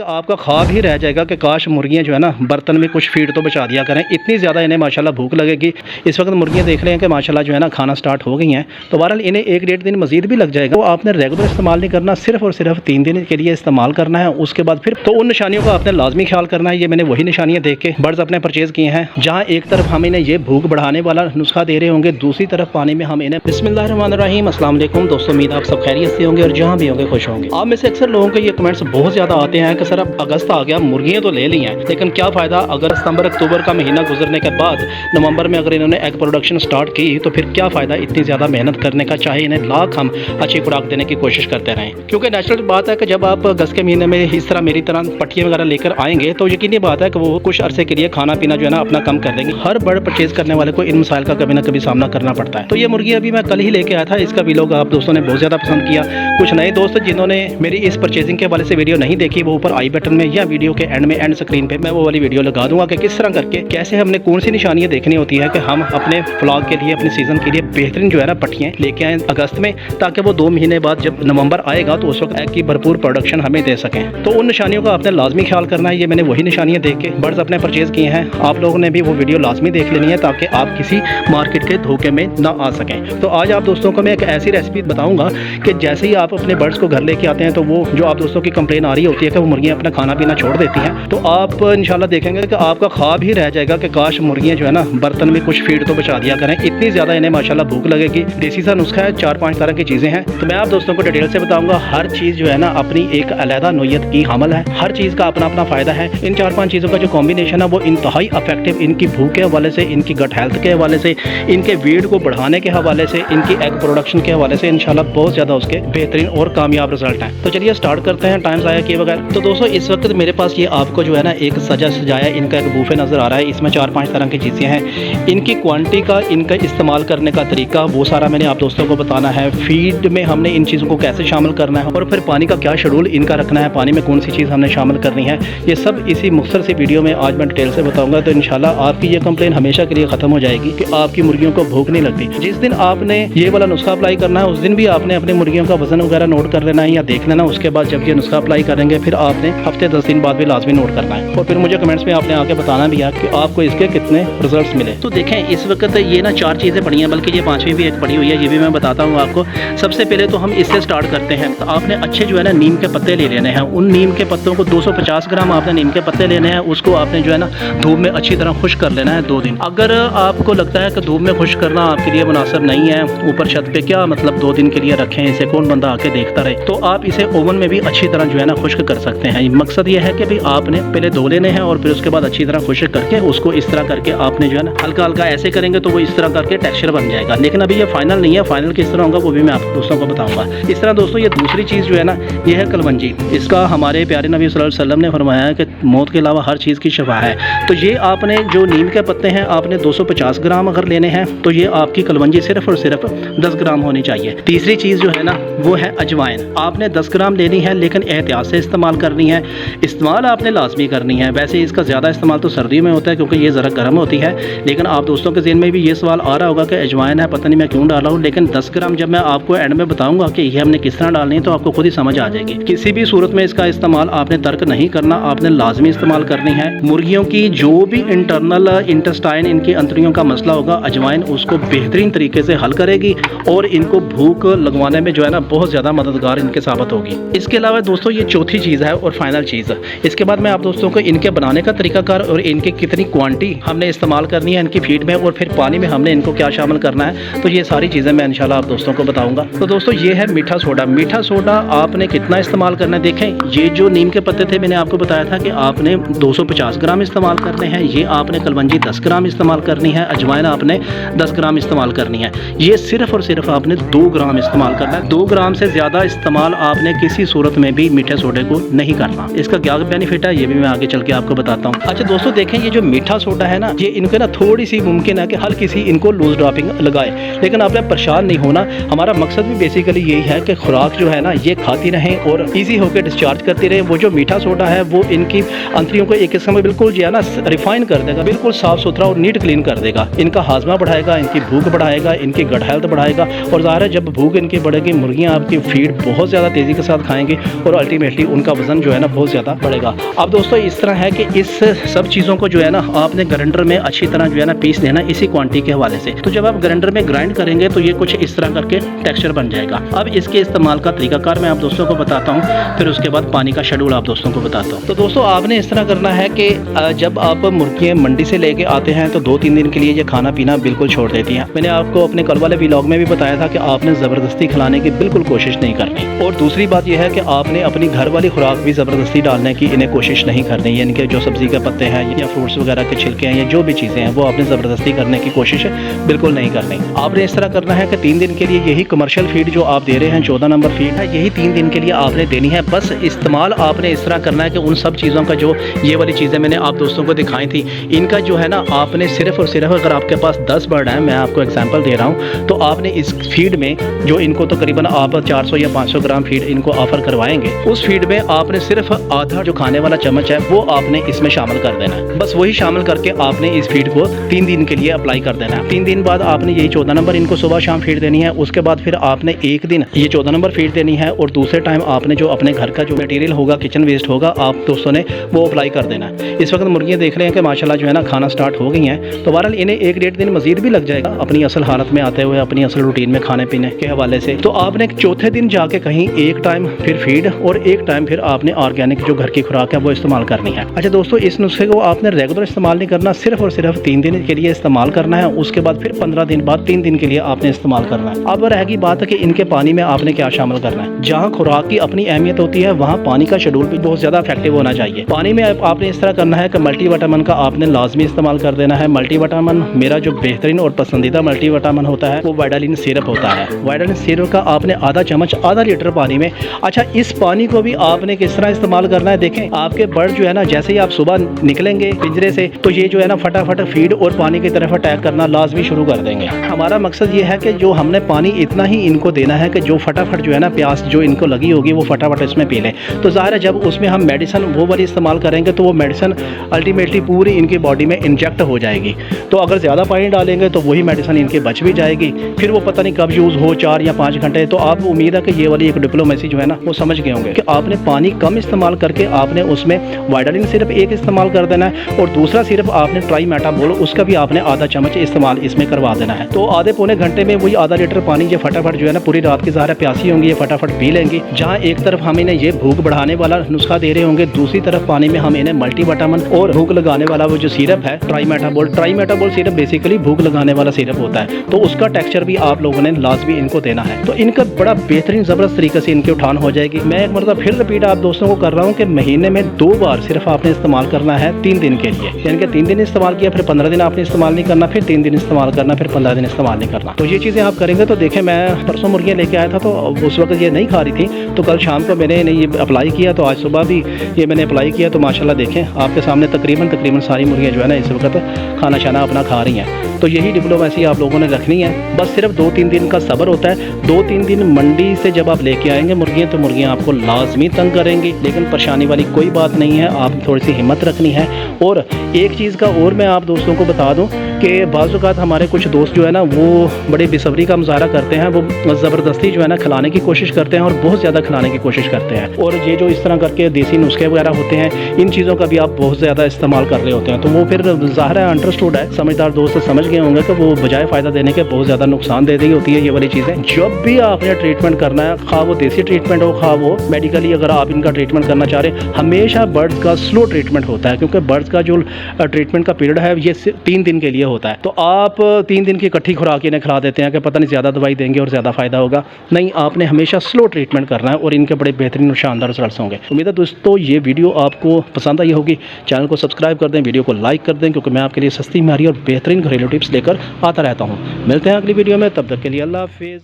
कि आपका ख्वाब ही रह जाएगा कि काश मुर्गियां जो है ना बर्तन में कुछ फीड तो बचा दिया करें। इतनी ज़्यादा इन्हें माशाल्लाह भूख लगेगी। इस वक्त मुर्गियां देख रहे हैं कि माशाल्लाह जो है ना खाना स्टार्ट हो गई हैं, तो बहरहाल इन्हें 1-1.5 दिन मजीद भी लग जाएगा। वो आपने रेगुलर इस्तेमाल नहीं करना, सिर्फ और सिर्फ 3 दिन के लिए इस्तेमाल करना है। उसके बाद फिर तो उन निशानियों का आपने लाजमी ख्याल करना है। ये मैंने वही निशानियाँ देख के बर्ड्स अपने परचेज़ किए हैं, जहाँ एक तरफ हम इन्हें ये भूख बढ़ाने वाला नुस्खा दे रहे होंगे, दूसरी तरफ पानी में हम इन्हें बिस्मिल्लाहिर्रहमानिर्रहीम अस्सलाम वालेकुम दोस्तों, उम्मीद आप सब खैरियत से होंगे और जहाँ भी होंगे खुश होंगे। आप में से अक्सर लोगों के ये कमेंट्स बहुत ज़्यादा आते हैं कि सर अब अगस्त आ गया, मुर्गियाँ तो ले ली हैं, लेकिन क्या फ़ायदा अगर सितंबर अक्टूबर का महीना गुजरने के बाद नवंबर में अगर इन्होंने एग प्रोडक्शन स्टार्ट की तो फिर क्या फ़ायदा इतनी ज़्यादा मेहनत करने का, चाहे इन्हें लाख हम अच्छी खुराक देने की कोशिश करते रहें। क्योंकि नेचुरल बात है कि जब आप अगस्त के महीने में इस तरह मेरी तरह पट्टियाँ वगैरह लेकर आएंगे तो यकीनी बात है कि वो कुछ अरसे के लिए खाना पीना जो है ना अपना कम कर देंगे। हर बर्ड परचेज करने वाले को इन मसाइल का कभी ना कभी सामना करना पड़ता है। तो ये मुर्गी अभी मैं कल ही लेके आया था, इसका वीडियो आप दोस्तों ने बहुत ज़्यादा पसंद किया। कुछ नए दोस्त जिन्होंने मेरी इस परचेजिंग के हवाले से वीडियो नहीं देखी, वो ऊपर आई बटन में या वीडियो के एंड में एंड स्क्रीन पे मैं वो वाली वीडियो लगा दूंगा कि किस तरह करके कैसे हमने कौन सी निशानियां देखनी होती है कि हम अपने फ्लॉग के लिए, अपने सीजन के लिए बेहतरीन जो है ना पट्टियाँ लेके आए अगस्त में, ताकि वो 2 महीने बाद जब नवंबर आएगा तो उस वक्त एग की भरपूर प्रोडक्शन हमें दे सकें। तो उन निशानियों का आपने लाजमी ख्याल करना है। ये मैंने वही निशानियाँ देख के बर्ड्स अपने परचेज किए हैं, आप लोगों ने भी वो वीडियो लाजमी देख लेनी है ताकि आप किसी मार्केट के धोखे में ना आ सकें। तो आज आप दोस्तों को मैं एक ऐसी रेसिपी बताऊंगा कि जैसे ही आप अपने बर्ड्स को घर लेके आते हैं तो वो जो आप दोस्तों की कंप्लेन आ रही होती है कि वो मुर्गियां अपना खाना पीना छोड़ देती हैं, तो आप इंशाल्लाह देखेंगे कि आपका ख्वाब ही रह जाएगा कि काश मुर्गियां जो है ना बर्तन में कुछ फीड तो बचा दिया करें। इतनी ज़्यादा इन्हें माशाल्लाह भूख लगेगी। देसी सा नुस्खा है, 4-5 तरह की चीज़ें हैं, तो मैं आप दोस्तों को डिटेल से बताऊँगा। हर चीज़ जो है ना अपनी एक अलहदा नोयत की हामल है, हर चीज़ का अपना अपना फ़ायदा है। इन 4-5 चीज़ों का जो कॉम्बिनेशन है वो इंतहाई अफेक्टिव, इनकी भूख के हवाले से, इनकी गट हेल्थ के हवाले से, इनके वेट को बढ़ाने के हवाले से, इनकी एग प्रोडक्शन के हवाले से इंशाल्लाह बहुत ज़्यादा उसके बेहतरीन और कामयाब रिजल्ट हैं। तो चलिए स्टार्ट करते हैं टाइम ज़ाया किए बगैर। तो दोस्तों इस वक्त मेरे पास ये आपको जो है ना एक सजाया इनका एक बूफे नज़र आ रहा है। इसमें 4-5 तरह की चीज़ें हैं। इनकी क्वांटिटी का, इनका इस्तेमाल करने का तरीका, वो सारा मैंने आप दोस्तों को बताना है। फीड में हमने इन चीज़ों को कैसे शामिल करना है और फिर पानी का क्या शेड्यूल इनका रखना है, पानी में कौन सी चीज़ हमने शामिल करनी है, ये सब इसी मुख्तसर सी वीडियो में आज मैं डिटेल से बताऊँगा। तो इंशाल्लाह आपकी ये कंप्लेन हमेशा के लिए ख़त्म हो जाएगी कि आपकी मुर्गियों को भूख नहीं लगती। जिस दिन आपने ये वाला नुस्खा अप्लाई करना है उस दिन भी आपने अपनी मुर्गियों का वजन वगैरह नोट कर लेना है या देख लेना। उसके बाद जब ये नुस्खा अप्लाई करेंगे फिर आपने हफ्ते 10 दिन बाद भी लाजमी नोट करना है और फिर मुझे कमेंट्स में आपने आके बताना भी है कि आपको इसके कितने रिजल्ट्स मिले। तो देखें इस वक्त ये ना 4 चीज़ें पड़ी हैं, बल्कि ये 5वीं भी एक पड़ी हुई है, ये भी मैं बताता हूँ आपको। सबसे पहले तो हम इससे स्टार्ट करते हैं। तो आपने अच्छे जो है ना नीम के पत्ते ले लेने हैं। उन नीम के पत्तों को 250 ग्राम आपने नीम के पत्ते लेने हैं। उसको आपने जो है ना धूप में अच्छी तरह खुश्क कर लेना है 2 दिन। अगर आपको लगता है कि धूप में खुश्क करना आपके लिए मुनासिब नहीं है, ऊपर छत पे क्या मतलब 2 दिन के लिए रखें, इसे कौन बंदा आके देखता रहे, तो आप इसे ओवन में भी अच्छी तरह जो है ना खुश्क कर सकते हैं। मकसद ये है कि भाई आपने पहले धो लेने हैं और फिर उसके बाद अच्छी तरह खुश्क करके उसको इस तरह करके आपने जो है ना हल्का हल्का ऐसे करेंगे तो वो इस तरह करके टेक्सचर बन जाएगा। लेकिन अभी ये फाइनल नहीं है, फाइनल किस तरह होगा वो भी मैं आप दोस्तों को बताऊंगा। इस तरह दोस्तों ये दूसरी चीज़ जो है ना ये है कलवंजी। इसका हमारे प्यारे नबी सल्लल्लाहु अलैहि वसल्लम ने फरमाया है कि मौत के अलावा हर चीज़ की शफा है। तो ये आपने जो नीम के पत्ते हैं आपने 250 ग्राम अगर लेने हैं तो ये आपकी कलवंजी सिर्फ और सिर्फ 10 ग्राम होनी चाहिए। तीसरी चीज़ जो है ना वो है अजवाइन। आपने 10 ग्राम लेनी है लेकिन एहतियात से इस्तेमाल करनी है। इस्तेमाल आपने लाजमी करनी है। वैसे इसका ज़्यादा इस्तेमाल तो सर्दियों में होता है क्योंकि ये ज़रा गर्म होती है, लेकिन आप दोस्तों के ज़हन में भी ये सवाल आ रहा होगा कि अजवाइन है, पता नहीं मैं क्यों डाला हूँ। लेकिन 10 ग्राम जब मैं आपको एंड में बताऊँगा कि ये हमने किस तरह डालनी है तो आपको खुद ही समझ आ जाएगी। किसी भी सूरत में इसका इस्तेमाल आपने तर्क नहीं करना, आपने लाजमी इस्तेमाल करनी है। मुर्गियों की जो भी इंटरनल इंटेस्टाइन, इनकी अंतड़ियों का मसला होगा, अजवाइन उसको बेहतरीन तरीके से हल करेगी और इनको भूख लगवाने में जो है ना बहुत ज़्यादा मददगार इनके साबित होगी। इसके अलावा दोस्तों ये चौथी चीज़ है और फाइनल चीज़। इसके बाद मैं आप दोस्तों को इनके बनाने का तरीकाकार और इनकी कितनी क्वांटिटी हमने इस्तेमाल करनी है इनकी फीड में और फिर पानी में हमने इनको क्या शामिल करना है, तो ये सारी चीज़ें मैं इंशाल्लाह आप दोस्तों को बताऊंगा। तो दोस्तों ये है मीठा सोडा। मीठा सोडा आपने कितना इस्तेमाल करना है, देखें ये जो नीम के पत्ते थे मैंने आपको बताया था कि आपने 250 ग्राम इस्तेमाल करने हैं। ये आपने कलवंजी 10 ग्राम इस्तेमाल करनी है, अजवाइन आपने 10 ग्राम इस्तेमाल करनी है। ये सिर्फ और सिर्फ आपने 2 ग्राम इस्तेमाल करना है। 2 ग्राम से ज़्यादा इस्तेमाल आपने किसी सूरत में भी मीठे सोडे को नहीं करना। इसका क्या बेनिफिट है ये भी मैं आगे चल के आपको बताता हूँ। अच्छा दोस्तों देखें ये जो मीठा सोडा है ना, ये इनको ना थोड़ी सी मुमकिन है कि हल्की सी इनको लूज ड्रॉपिंग लगाए, लेकिन आपने परेशान नहीं होना। हमारा मकसद भी बेसिकली यही है कि खुराक जो है ना ये खाती रहें और ईजी होकर डिस्चार्ज करती रहे। वो जो मीठा सोडा है वो इनकी अंतड़ियों को एक किस्म में बिल्कुल जो है ना रिफाइन कर देगा, बिल्कुल साफ सुथरा और नीट क्लीन कर देगा। इनका हाजमा बढ़ाएगा, इनकी भूख बढ़ाएगा, इनकी गट हेल्थ बढ़ाएगा और ज़ाहिर है जब भूख इनकी बढ़ेगी, मुर्गियाँ आपकी फीड बहुत ज़्यादा तेज़ी के साथ खाएंगे और अल्टीमेटली उनका वज़न जो है ना बहुत ज़्यादा बढ़ेगा। अब दोस्तों इस तरह है कि इस सब चीज़ों को जो है ना आपने ग्राइंडर में अच्छी तरह जो है ना पीस लेना इसी क्वांटिटी के हवाले से। तो जब आप ग्राइंडर में ग्राइंड करेंगे तो ये कुछ इस तरह करके टेक्सचर बन जाएगा। अब इसके इस्तेमाल का तरीकाकार मैं आप दोस्तों को बताता हूँ, फिर उसके बाद पानी का शेड्यूल आप दोस्तों को बताता हूँ। तो दोस्तों आपने इस तरह करना है कि जब आप मुर्गियाँ मंडी से लेके आते हैं तो 2-3 दिन के लिए ये खाना पीना बिल्कुल छोड़ देती हैं। मैंने आपको अपने कल वाले व्लॉग में भी बताया था कि आपने ज़बरदस्ती खिलाने की बिल्कुल कोशिश नहीं करनी। और दूसरी बात यह है कि आपने अपनी घर वाली खुराक भी ज़बरदस्ती डालने की इन्हें कोशिश नहीं करनी, यानी कि जो सब्ज़ी के पत्ते हैं या फ्रूट्स वगैरह के छिलके हैं या जो भी चीज़ें हैं वो आपने ज़बरदस्ती करने की कोशिश बिल्कुल नहीं करनी। आपने इस तरह करना है कि 3 दिन के लिए यही कमर्शियल फीड जो आप दे रहे हैं 14 नंबर फीड है, यही 3 दिन के लिए आपने देनी है। बस इस्तेमाल आपने इस तरह करना है कि उन सब चीज़ों का जो ये वाली चीज़ें मैंने आप दोस्तों को दिखाई थी, इनका जो है ना आपने सिर्फ और सिर्फ, अगर आपके पास 10 बर्ड हैं, मैं आपको एग्जांपल दे रहा हूँ, तो आपने इस फीड में जो इनको तकरीबन आप 400 या 500 ग्राम फीड इनको ऑफर करवाएंगे, उस फीड में आपने सिर्फ आधा जो खाने वाला चम्मच है वो आपने इसमें शामिल कर देना है। बस वही शामिल करके आपने इस फीड को 3 दिन के लिए अप्लाई कर देना है। 3 दिन बाद आपने यही 14 नंबर इनको सुबह शाम फीड देनी है। उसके बाद फिर आपने एक दिन ये 14 नंबर फीड देनी है और दूसरे टाइम आपने जो अपने घर का जो मटेरियल होगा, किचन वेस्ट होगा, आप दोस्तों ने वो अप्लाई कर देना है। इस वक्त मुर्गियाँ देख रहे हैं कि माशाल्लाह जो है ना खाना स्टार्ट हो गई हैं, तो बहरहाल इन्हें 1-1.5 दिन मजीद भी लग जाएगा अपनी असल हालत में आते हुए, अपनी असल रूटीन में खाने पीने के हवाले से। तो आपने चौथे दिन जाके कहीं एक टाइम फिर फीड और एक टाइम फिर आपने ऑर्गेनिक जो घर की खुराक है वो इस्तेमाल करनी है। अच्छा दोस्तों, इस नुस्खे को आपने रेगुलर इस्तेमाल नहीं करना, सिर्फ और सिर्फ 3 दिन के लिए इस्तेमाल करना है। उसके बाद फिर 15 दिन बाद 3 दिन के लिए आपने इस्तेमाल करना है। अब रहेगी बात है कि इनके पानी में आपने क्या शामिल करना है। जहाँ खुराक की अपनी अहमियत होती है वहाँ पानी का शेड्यूल भी बहुत ज़्यादा इफेक्टिव होना चाहिए। पानी में आपने इस तरह करना है कि मल्टीविटामिन का आपने लाजमी इस्तेमाल कर देना है। मल्टीविटामिन मेरा जो बेहतरीन और पसंदीदा मल्टीविटामिन होता है वो वाइडालिन सिरप होता है। वाइडालिन सिरप का आपने आधा चम्मच आधा लीटर पानी में। अच्छा, इस पानी को भी आपने किस तरह इस्तेमाल करना है, देखें आपके बर्ड जो है ना, जैसे ही आप सुबह निकलेंगे पिंजरे से तो ये जो है ना फटाफट फीड और पानी की तरफ अटैक करना लाजमी शुरू कर देंगे। हमारा मकसद ये है कि जो हमने पानी इतना ही इनको देना है कि जो फटाफट जो है ना प्यास जो इनको लगी होगी वो फटाफट इसमें पी लें। तो ज़ाहिर है जब उसमें हम मेडिसिन वो वाली इस्तेमाल करेंगे तो वो मेडिसिन अल्टीमेटली पूरी इनकी बॉडी में इंजेक्ट हो जाएगी। तो अगर ज़्यादा पानी डालेंगे तो वही मेडिसिन इनके बच भी जाएगी, फिर वो पता नहीं कब यूज़ हो, 4 या 5 घंटे। तो आप उम्मीद है कि ये वाली एक डिप्लोमेसी जो है ना वो समझ गए होंगे कि आपने पानी कम इस्तेमाल करके आपने उसमें वाइडालिन सिर्फ एक इस्तेमाल कर देना है और दूसरा सिर्फ आपने ट्राई मेटाबोल उसका भी आपने आधा चम्मच इस्तेमाल इसमें करवा देना है। तो आधे पौने घंटे में वही आधा लीटर पानी ये फटाफट जो है ना पूरी रात की ज़ाहिर प्यासी होंगी, ये फटाफट पी लेंगी। जहाँ एक तरफ हम इन्हें ये भूख बढ़ाने वाला नुस्खा दे रहे होंगे, दूसरी तरफ पानी में हम इन्हें मल्टीविटामिन और भूख लगाने वाला वो जो सिरप है ट्राई मेटाबोल सिरप बेसिकली भूख लगाने वाला सिरप होता है। तो उसका टेक्सचर भी आप लोगों ने लाजमी इनको देना है। तो इनका बड़ा बेहतरीन ज़बरदस्त तरीके से इनकी उठान हो जाएगी। मैं एक मरतबा फिर रिपीट आप दोस्तों को कर रहा हूँ कि महीने में 2 बार सिर्फ आपने इस्तेमाल करना है 3 दिन के लिए, यानी कि 3 दिन इस्तेमाल किया, फिर 15 दिन आपने इस्तेमाल नहीं करना, फिर 3 दिन इस्तेमाल करना, फिर 15 दिन इस्तेमाल नहीं करना। तो ये चीज़ें आप करेंगे तो देखें, मैं परसों मुर्गियाँ लेके आया था तो उस वक्त ये नहीं खा रही थी, तो कल शाम को मैंने इन्हें ये अप्लाई किया, तो आज सुबह भी ये मैंने अप्लाई किया, तो माशाल्लाह देखें आपके सामने तकरीबन सारी मुर्गियाँ जो है ना इस वक्त खाना शाना अपना खा रही हैं। तो यही डिप्लोमेसी आप लोगों ने रखनी है। बस सिर्फ 2-3 दिन का सब्र होता है। 2-3 दिन मंडी से जब आप लेके आएंगे मुर्गियाँ तो मुर्गियाँ आपको लाजमी तंग करेंगी, लेकिन परेशानी वाली कोई बात नहीं है। आप थोड़ी सी हिम्मत रखनी है। और एक चीज़ का और मैं आप दोस्तों को बता दूं कि बाज़ औक़ात हमारे कुछ दोस्त जो है ना वो बड़े बेसब्री का मुज़ाहरा करते हैं, वो ज़बरदस्ती जो है ना खिलाने की कोशिश करते हैं और बहुत ज़्यादा खिलाने की कोशिश करते हैं। और ये जो इस तरह करके देसी नुस्खे वगैरह होते हैं, इन चीज़ों का भी आप बहुत ज़्यादा इस्तेमाल कर रहे होते हैं, तो वो फिर ज़ाहिर है अंडरस्टूड है, समझदार दोस्त समझ गए होंगे कि वो बजाय फ़ायदा देने के बहुत ज़्यादा नुकसान दे रही होती है ये वाली चीज़ें। जब भी आपने ट्रीटमेंट करना है, खा वो देसी ट्रीटमेंट हो, खा वो मेडिकली अगर आप इनका ट्रीटमेंट करना चाह रहे हैं, हमेशा बर्ड्स का स्लो ट्रीटमेंट होता है, क्योंकि बर्ड्स का जो ट्रीटमेंट का पीरियड है ये 3 दिन के लिए होता है। तो आप 3 दिन की इकट्ठी खुराक इन्हें खिला देते हैं कि पता नहीं ज़्यादा दवाई देंगे और ज़्यादा फ़ायदा होगा। नहीं, आपने हमेशा स्लो ट्रीटमेंट करना है और इनके बड़े बेहतरीन और शानदार रिजल्ट्स होंगे। उम्मीद है दोस्तों ये वीडियो आपको पसंद आई होगी। चैनल को सब्सक्राइब कर दें, वीडियो को लाइक कर दें, क्योंकि मैं आपके लिए सस्ती, मारी और बेहतरीन घरेलू टिप्स लेकर आता रहता हूँ। मिलते हैं अगली वीडियो में, तब तक के लिए अल्लाह हाफिज़।